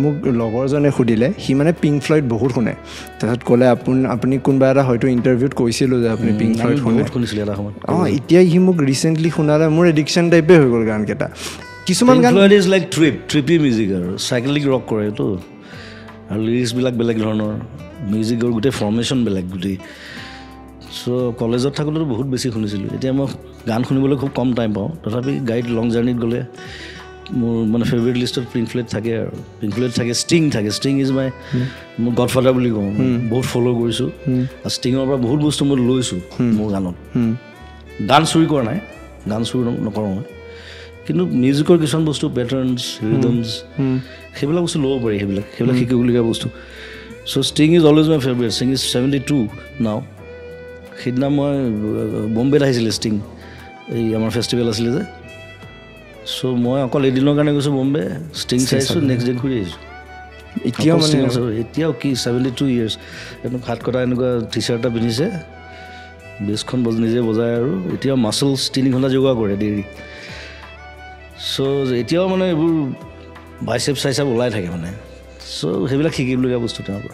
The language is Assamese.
মোক লগৰজনে সুধিলে সি মানে পিংক ফ্লয়েড বহুত শুনে তাৰপিছত ক'লে আপুনি কোনোবা এটা হয়তো ইণ্টাৰভিউত কৈছিলোঁ যে আপুনি পিংক ফ্লয়েড শুনিছিলে এটা সময়ত এতিয়া সি মোক ৰিচেণ্টলি শুনালে মোৰ এডিকশ্যন টাইপে হৈ গ'ল গানকেইটা কিছুমান গান ইজ লাইক ট্ৰিপি মিউজিক আৰু চাইকেলিক ৰক কৰে তো আৰু লিৰিক্সবিলাক বেলেগ ধৰণৰ মিউজিকৰ গোটেই ফৰ্মেশ্যন বেলেগ গোটেই চ' কলেজত থাকোঁতেতো বহুত বেছি শুনিছিলোঁ এতিয়া মই গান শুনিবলৈ খুব কম টাইম পাওঁ তথাপি গাড়ীত লং জাৰ্ণিত গ'লে মোৰ মানে ফেভৰেট লিষ্টত পিংক ফ্লয়েড থাকে আৰু পিংক ফ্লয়েড থাকে ষ্টিং ইজ মাই মোৰ গডফাদাৰ বুলি কওঁ বহুত ফ'ল' কৰিছোঁ আৰু ষ্টিঙৰ পৰা বহুত বস্তু মই লৈছোঁ মোৰ গানত গান চুৰি কৰা নাই গান চুৰি নকৰোঁ মই কিন্তু মিউজিকৰ কিছুমান বস্তু পেটাৰ্ণছ ৰিদমছ সেইবিলাক বস্তু ল'ব পাৰি সেইবিলাক শিকিবলগীয়া বস্তু so' sting is always my favourite sting is 72 now সেইদিনা মই বম্বেত আহিছিলে ষ্টিং এই আমাৰ ফেষ্টিভেল আছিলে যে চ' মই অকল এদিনৰ কাৰণে গৈছোঁ বম্বে ষ্টিং চাইছোঁ নেক্সট ডে ঘূৰি আহিছোঁ এতিয়াও কি 72 years হাত কটা এনেকুৱা টি চাৰ্ট এটা পিন্ধিছে বেছখন নিজে বজায় আৰু এতিয়াও মাচলছ 3 ঘণ্টা যোগা কৰে দেৰি চ' এতিয়াও মানে এইবোৰ বাইচেপ চাইচেপ ওলাই থাকে মানে চ' সেইবিলাক শিকিবলগীয়া বস্তু তেওঁৰ পৰা